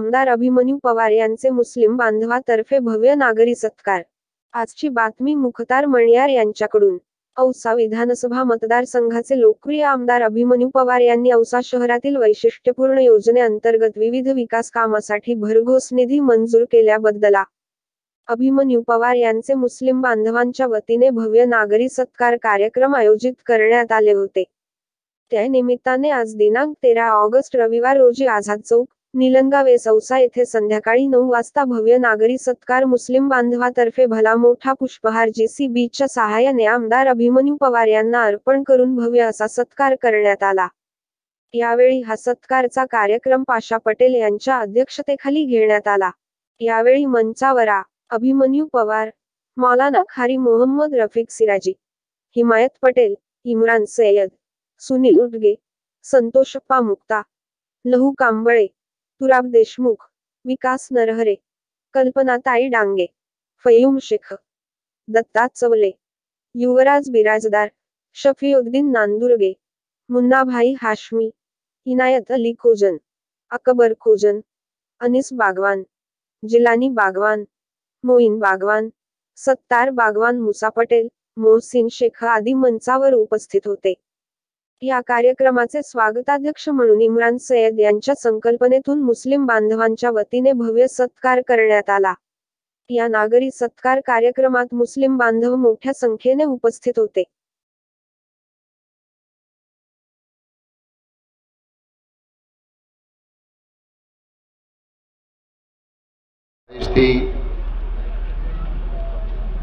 आमदार अभिमन्यू पवार यांचे मुस्लिम बांधवातर्फे भव्य नागरी सत्कार। आजची बातमी मुख्तार मणियार यांच्याकडून। औसा विधानसभा मतदारसंघाचे लोकप्रिय आमदार अभिमन्यू पवार यांनी औसा शहरातील वैशिष्ट्यपूर्ण योजनेअंतर्गत विविध विकास कामासाठी भरघोस निधी मंजूर केल्याबद्दल अभिमन्यू पवार यांचे मुस्लिम बांधवांच्या वतीने भव्य नागरी सत्कार कार्यक्रम आयोजित करण्यात आले होते। त्या निमित्ताने आज दिनांक 13 ऑगस्ट रविवार रोजी आझाद चौक, निलंगा वेस औसा येथे संध्याकाळी 9 वाजता भव्य नागरी सत्कार मुस्लिम बांधवातर्फे भला मोठा पुष्पहार JCBच्या सहाय्याने आमदार अभिमन्यू पवार यांना अर्पण करून भव्य असा सत्कार करण्यात आला। यावेळी हा सत्कारचा कार्यक्रम पाशा पटेल यांच्या अध्यक्षतेखाली घेण्यात आला। यावेळी मंचावर अभिमन्यू पवार, मौलाना खारी मोहम्मद रफीक सिराजी, हिमायत पटेल, इम्रान सय्यद, सुनील उटगे, संतोष मुक्ता, लहू कांबळे, तुराब देशमुख, विकास नरहरे, कल्पनाताई डांगे, फय्यूम शेख, दत्ता चवले, युवराज बिराजदार, शफीउद्दीन नांदुर्गे, मुन्नाभाई हाशमी, इनायत अली खोजन, अकबर खोजन, अनिस बागवान, जिलानी बागवान, मोईन बागवान, सत्तार बागवान, मुसा पटेल, मोहसिन शेख आदी मंचावर उपस्थित होते। या कार्यक्रमाचे स्वागताध्यक्ष म्हणून इम्रान सय्यद यांच्या संकल्पनेतून मुस्लिम बांधवांच्या वतीने भव्य सत्कार करण्यात आला। या नागरी सत्कार कार्यक्रमात मुस्लिम बांधव मोठ्या संख्येने उपस्थित होते।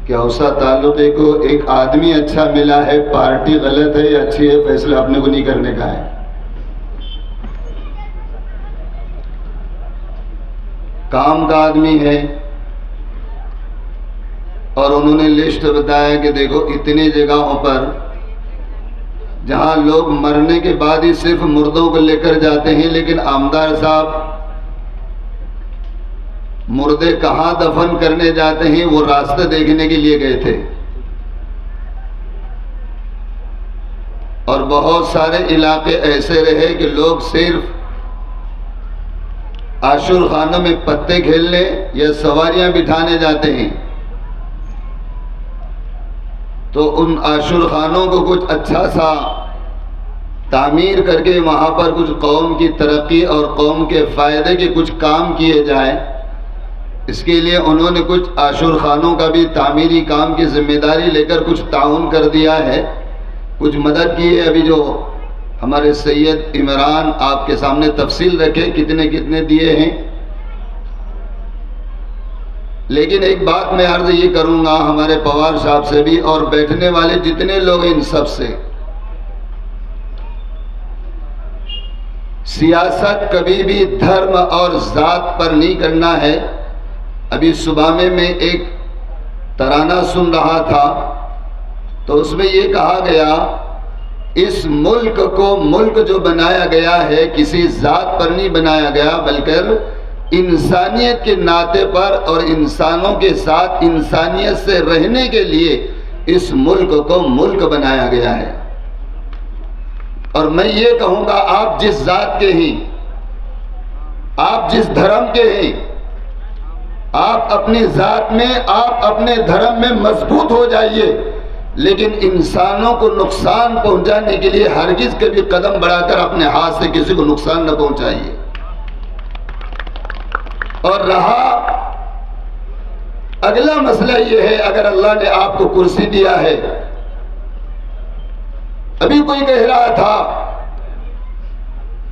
कि औसा तालुके को एक आदमी अच्छा मिला है, पार्टी गलत है या अच्छी है, फैसला अपने को नहीं करने का है। काम का आदमी है और उन्होंने लिस्ट बताया कि देखो इतनी जगहों पर जहां लोग मरने के बाद ही सिर्फ मुर्दों को लेकर जाते हैं, लेकिन आमदार साहब मुर्दे कहां दफन करने जाते हैं वो रास्ते देखने के लिए गए थे। और बहुत सारे इलाके ऐसे रहे कि लोग सिर्फ आशुर खानों में पत्ते खेलने या सवारियां बिठाने जाते हैं, तो उन आशुर खानों को कुछ अच्छा सा तामीर करके वहां पर कुछ कौम की तरक्की और कौम के फायदे के कुछ काम किए जाए। इसके लिए उन्होंने कुछ आशुर खानों का भी तामीरी काम की जिम्मेदारी लेकर कुछ ताउन कर दिया है, कुछ मदद की है। अभी जो हमारे सैयद इमरान आपके सामने तफसील रखे कितने कितने दिए हैं। लेकिन एक बात मैं अर्ज ये करूंगा हमारे पवार साहब से भी और बैठने वाले जितने लोग इन सब से, सियासत कभी भी धर्म और जात पर नहीं करना है। अभी सुबह में मैं एक तराना सुन रहा था तो उसमें ये कहा गया, इस मुल्क को मुल्क जो बनाया गया है किसी जात पर नहीं बनाया गया, बल्कि इंसानियत के नाते पर और इंसानों के साथ इंसानियत से रहने के लिए इस मुल्क को मुल्क बनाया गया है। और मैं ये कहूँगा, आप जिस जात के हैं, आप जिस धर्म के हैं, आप अपनी जात में, आप अपने धर्म में मजबूत हो जाइए, लेकिन इंसानों को नुकसान पहुंचाने के लिए हरगिज कभी कदम बढ़ाकर अपने हाथ से किसी को नुकसान न पहुंचाइए। और रहा अगला मसला यह है, अगर अल्लाह ने आपको कुर्सी दिया है, अभी कोई कह रहा था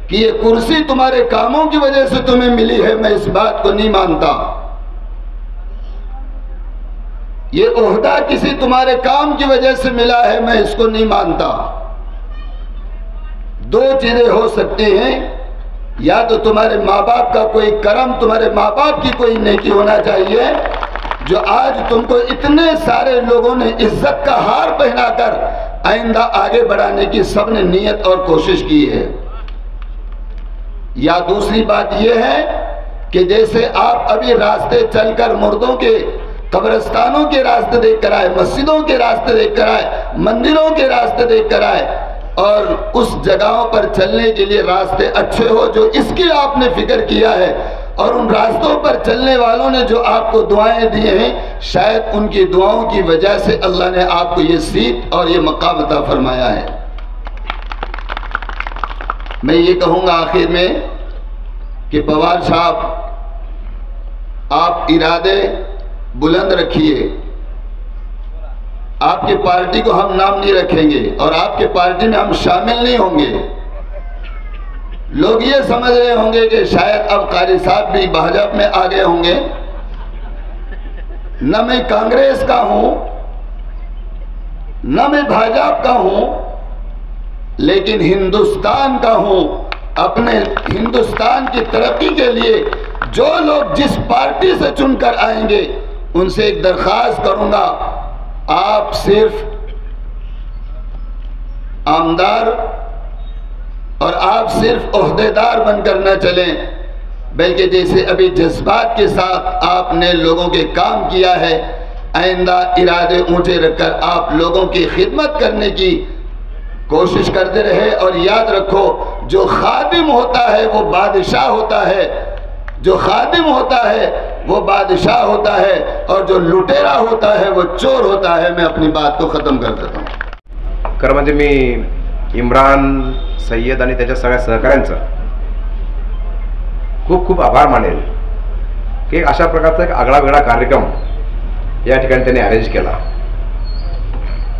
कि ये कुर्सी तुम्हारे कामों की वजह से तुम्हें मिली है, मैं इस बात को नहीं मानता। ये ओहदा किसी तुम्हारे काम की वजह से मिला है, मैं इसको नहीं मानता। दो चीजें हो सकती हैं, या तो तुम्हारे माँ बाप का कोई कर्म, तुम्हारे माँ बाप की कोई नेकी होना चाहिए जो आज तुमको इतने सारे लोगों ने इज्जत का हार पहनाकर आइंदा आगे बढ़ाने की सबने नीयत और कोशिश की है। या दूसरी बात यह है कि जैसे आप अभी रास्ते चलकर मुर्दों के कब्रिस्तानों के रास्ते देख कर आए, मस्जिदों के रास्ते देख कर आए, मंदिरों के रास्ते देख कर आए, और उस जगहों पर चलने के लिए रास्ते अच्छे हो जो इसकी आपने फिक्र किया है, और उन रास्तों पर चलने वालों ने जो आपको दुआएं दी हैं, शायद उनकी दुआओं की वजह से अल्लाह ने आपको ये सीट और ये मकाम अता फरमाया है। मैं ये कहूँगा आखिर में कि पवार साहब, आप इरादे बुलंद रखिए। आपकी पार्टी को हम नाम नहीं रखेंगे और आपके पार्टी में हम शामिल नहीं होंगे। लोग ये समझ रहे होंगे कि शायद अब कारी साहब भी भाजपा में आ गए होंगे। न मैं कांग्रेस का हूं, न मैं भाजपा का हूं, लेकिन हिंदुस्तान का हूं। अपने हिंदुस्तान की तरक्की के लिए जो लोग जिस पार्टी से चुनकर आएंगे, उनसे एक दरख्वास्त करूंगा, आप सिर्फ आमदार और आप सिर्फ ओहदेदार बनकर न चलें, बल्कि जैसे अभी जज्बात के साथ आपने लोगों के काम किया है, आइंदा इरादे ऊंचे रखकर आप लोगों की खिदमत करने की कोशिश करते रहे। और याद रखो, जो खादिम होता है वो बादशाह होता है, जो खादिम होता है वो बादशाह होता है, और जो लुटेरा होता है वो चोर होता है। मैं अपनी बात को ख़त्म कर देता हूँ। खरं म्हणजे मी इम्रान, सय्यद आणि त्याच्या सगळ्या सहकाऱ्यांचं खूप खूप आभार मानेल की अशा प्रकारचा एक आगळा वेगळा कार्यक्रम या ठिकाणी त्यांनी अरेंज केला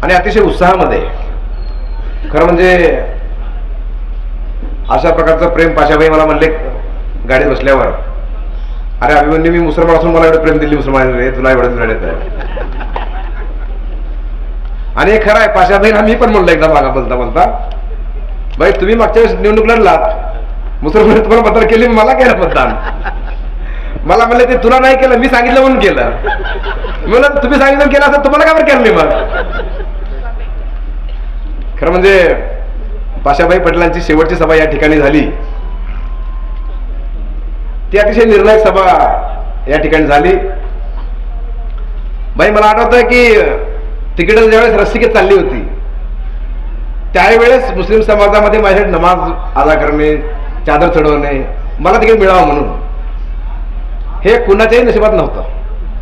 आणि अतिशय उत्साहामध्ये। खरं म्हणजे अशा प्रकारचं प्रेम पाशाभाई मला म्हणले गाडीत बसल्यावर, अरे अभिमन्यू, मी मुसलमान असून मला एवढं प्रेम दिल्ली मुसलमान रे, तुला एवढंच मिळत आहे। आणि हे खरं आहे, पाशाभाईंना मी पण म्हणलं एकदा मागा बोलता बोलता, भाई तुम्ही मागच्या वेळेस निवडणूक लढलात, मुसलमान तुम्हाला मतदान केले, मला केलं मतदान। मला म्हणले ते तुला नाही केलं, मी सांगितलं म्हणून केलं। म्हणलं तुम्ही सांगितलं केलं असं तुम्हाला का बरं केलं नाही मग? खरं म्हणजे पाशाभाई पटेलांची शेवटची सभा या ठिकाणी झाली, ती अतिशय निर्णायक सभा या ठिकाणी झाली। भाई मला आठवतंय की तिकीट ज्यावेळेस रस्सिकेत चालली होती, त्यावेळेस मुस्लिम समाजामध्ये माझ्या नमाज अदा करणे, चादर चढवणे, मला तिकीट मिळावं म्हणून, हे कुणाच्याही नशिबात नव्हतं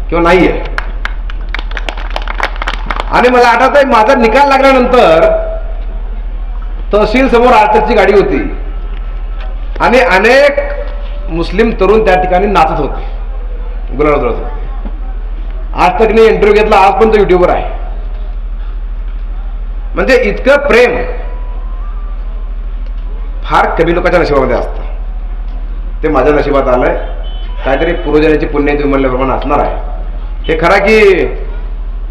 किंवा नाहीये। आणि मला आठवतंय माझा निकाल लागल्यानंतर तहसील समोर आरतीची गाडी होती आणि अनेक मुस्लिम तरुण त्या ठिकाणी नाचत होते, गुलाल उधळत होते। आज तक नाही इंटरव्ह्यू घेतला, आज पण तो युट्यूबवर आहे। म्हणजे इतकं प्रेम फार कमी लोकांच्या नशिबामध्ये असतं, ते माझ्या नशिबात आलंय। काहीतरी पूर्वजनाची पुण्याची म्हणल्याप्रमाणे असणार आहे। हे खरं की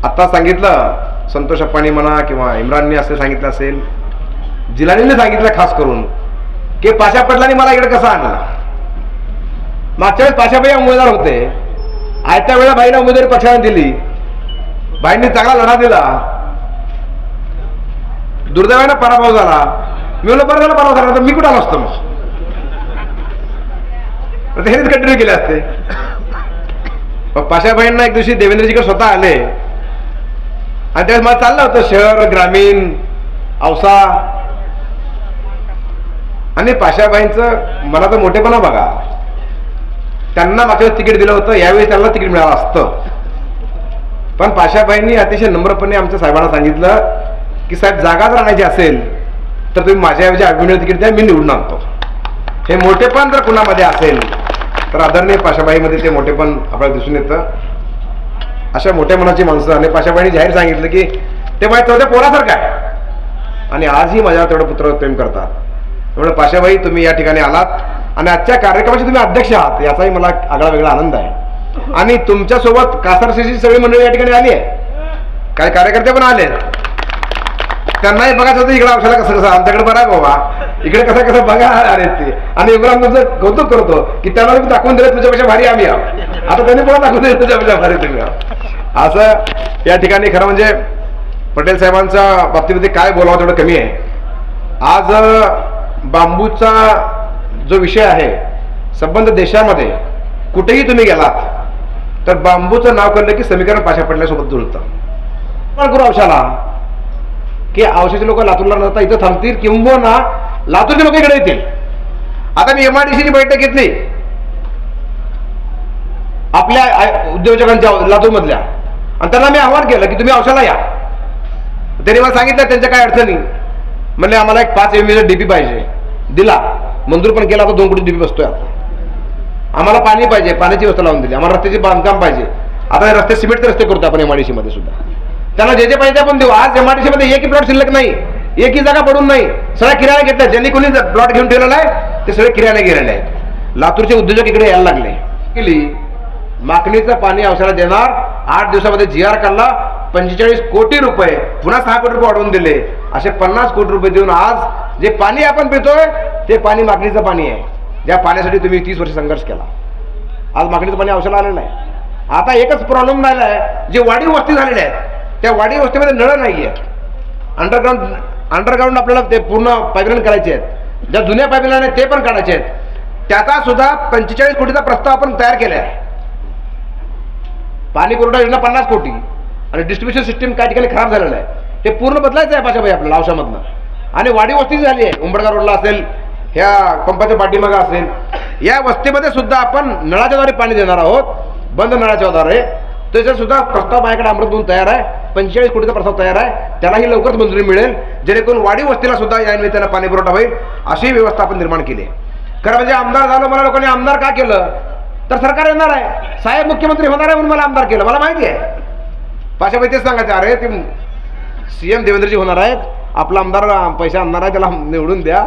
आता सांगितलं संतोष अप्पानी म्हणा किंवा इम्राननी असं सांगितलं असेल, जिलानीने सांगितलं खास करून की पाशा पटलांनी मला इकडे कसं आणलं। मागच्या वेळेस पाशाभाई उमेदवार होते, आयत्या वेळेला भाईला उमेदवारी पक्षाने दिली, भाईंनी चांगला लढा दिला, दुर्दैवाने पराभव झाला। मी म्हणलं बरं झालं पराभव झाला, तर मी कुठं आलो असतो मग, हेच कंटिन्यू केले असते। पाशाभाईंना एक दिवशी देवेंद्रजीकडे स्वतः आले आणि त्यावेळेस मला चाललं होतं शहर, ग्रामीण, औसा, आणि पाशाबाईंचं मला तर मोठेपणा बघा, त्यांना मागच्या वेळेस तिकीट दिलं होतं, यावेळी त्यांना तिकीट मिळालं असतं। पण पाशाबाईंनी अतिशय नम्रपणे आमच्या साहेबांना सांगितलं की साहेब, जागा जर आणायची असेल तर तुम्ही माझ्याऐवजी अभिमन्यूला तिकीट द्या, मी निवडून आणतो। हे मोठेपण जर कुणामध्ये असेल तर आदरणीय पाशाबाईमध्ये ते मोठेपण आपल्याला दिसून येतं। अशा मोठ्या मनाची माणसं, आणि पाशाबाईंनी जाहीर सांगितलं की ते माझ्या चौथ्या पोरासारखं आहे आणि आजही माझ्या तेवढं पुत्र प्रेम करतात। त्यामुळे पाशाबाई, तुम्ही या ठिकाणी आलात आणि आजच्या कार्यक्रमाचे तुम्ही अध्यक्ष आहात, याचाही मला आगळा वेगळा आनंद आहे। आणि तुमच्यासोबत कासारशीची सगळी मंडळी या ठिकाणी आली आहे, काही कार्यकर्ते पण आले, त्यांनाही बघायचं होतं इकडे औषधाला कसं कसं, आमच्याकडे बरं आहे बाबा, इकडे कसं कसं बघा आले ते। आणि इम्रान तुमचं कौतुक करतो की त्यांना तुम्ही दाखवून दिलं तुझ्यापेक्षा भारी आम्ही आहोत, आता त्यांनी पुन्हा दाखवून दिलं तुझ्यापेक्षा भारी तुम्ही आहोत। असं या ठिकाणी खरं म्हणजे पटेल साहेबांच्या बाबतीमध्ये काय बोलावं तेवढं कमी आहे। आज बांबूचा जो विषय आहे, संबंध देशामध्ये कुठेही तुम्ही गेलात तर बांबूचं नाव कळलं की समीकरण पाशा पडल्यासोबत जुळतं। पण करू औषधाला की औषधाचे लोक लातूरला नसता इथं थांबतील, किंबहुना लातूरचे लोक इकडे येतील। आता मी MIDCची बैठक घेतली आपल्या उद्योजकांच्या लातूरमधल्या, आणि त्यांना मी आव्हान केलं की तुम्ही औषधाला या. त्यांनी मला सांगितलं त्यांच्या काय अडचणी. म्हणले आम्हाला एक 5 MMचा डीपी पाहिजे, दिला, मंजूर पण केला. आता 2 कोटी डीपी बसतोय. आता आम्हाला पाणी पाहिजे, पाण्याची व्यवस्था लावून दिली. आम्हाला रस्त्याचे बांधकाम पाहिजे. आता रस्ते सिमेंटचे रस्ते करतो आपण MIDC मध्ये सुद्धा. त्यांना जे जे पाहिजे आपण देऊ. आज MIDC मध्ये एकही प्लॉट शिल्लक नाही, एकही जागा पडून नाही. सगळ्या किराया घेतल्या. ज्यांनी कोणी प्लॉट घेऊन ठेवलेला आहे ते सगळे किरायाने गेलेले आहेत. लातूरचे उद्योजक इकडे यायला लागले. केली मागणीचं पाणी औषधाला देणार. 8 दिवसामध्ये GR काढला. 45 कोटी रुपये, पुन्हा 6 कोटी रुपये वाढवून दिले. असे 50 कोटी रुपये देऊन आज जे पाणी आपण पितोय ते पाणी मागणीचं पाणी आहे. ज्या पाण्यासाठी तुम्ही 30 वर्ष संघर्ष केला. आज मागणीचं पाणी औषधाला आलेलं आहे. आता एकच प्रॉब्लेम राहिला आहे, जे वाढीव वस्ती झालेल्या आहेत त्या वाढीव वस्तीमध्ये नळ नाही आहेत. अंडरग्राऊंड आपल्याला ते पूर्ण पाईपलाईन करायचे आहेत. ज्या जुन्या पाईपलाईन आहेत ते पण काढायचे आहेत. त्याचा सुद्धा 45 कोटीचा प्रस्ताव आपण तयार केला आहे. पाणी पुरवठा योजना 50 कोटी आणि डिस्ट्रीब्युशन सिस्टीम काही ठिकाणी खराब झालेलं आहे. ते पूर्ण बदलायचं आहे पाशाबाई आपल्याला औषधामधनं. आणि वाढीव वस्ती झाली आहे. उंबरगा रोडला असेल, ह्या पंपाच्या पाठीमागं असेल, या वस्तीमध्ये सुद्धा आपण नळाच्याद्वारे पाणी देणार आहोत, बंद नळाच्या द्वारे. त्याचा सुद्धा प्रस्ताव माझ्याकडे अमृतधून तयार आहे. 45 कोटीचा प्रस्ताव तयार आहे. त्यालाही लवकरच मंजुरी मिळेल, जेणेकरून वाढीव वस्तीला सुद्धा या निमित्तानं पाणी पुरवठा होईल अशी व्यवस्था आपण निर्माण केली आहे. खरं म्हणजे आमदार झालो, मला लोकांनी आमदार का केलं तर सरकार येणार आहे, साहेब मुख्यमंत्री होणार आहे म्हणून मला आमदार केलं. मला माहिती आहे. पाशाबाई तेच सांगायचं, अरे ते CM देवेंद्रजी होणार आहेत, आपला आमदार पैसा आणणार आहे, त्याला निवडून द्या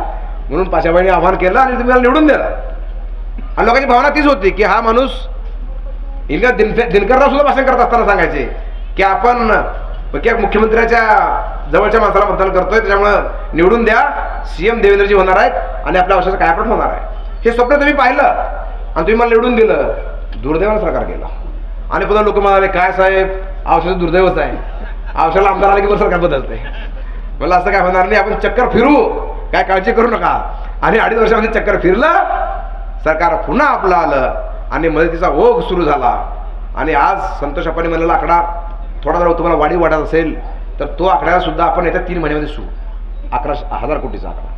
म्हणून पाशाबाईने आव्हान केलं आणि तुम्ही त्याला निवडून द्या. आणि लोकांची भावना तीच होती की हा माणूस, इंग्रज दिनकरराव सुद्धा भाषण करत असताना सांगायचे की आपण मुख्यमंत्र्याच्या जवळच्या माणसाला मतदान करतोय, त्याच्यामुळं निवडून द्या, CM देवेंद्रजी होणार आहेत आणि आपल्या औषधाचा कायापालट होणार आहे. हे स्वप्न तुम्ही पाहिलं आणि तुम्ही मला निवडून दिलं. दुर्दैवानं सरकार केला. आणि पुन्हा लोक म्हणाले काय साहेब औषध दुर्दैवच आहे, औषधाला आमदार आले की बरं सरकार बदलते. मला असं काय होणार नाही, आपण चक्कर फिरू, काय काळजी करू नका. आणि 2.5 वर्षामध्ये चक्कर फिरलं, सरकार पुन्हा आपलं आलं आणि मदतीचा ओघ सुरू झाला. आणि आज संतोष अप्पांनी म्हणलेला आकडा थोडा जर तुम्हाला वाढीव वाटत असेल तर तो आकड्याला सुद्धा आपण येत्या 3 महिन्यामध्ये 11,000 कोटीचा आकडा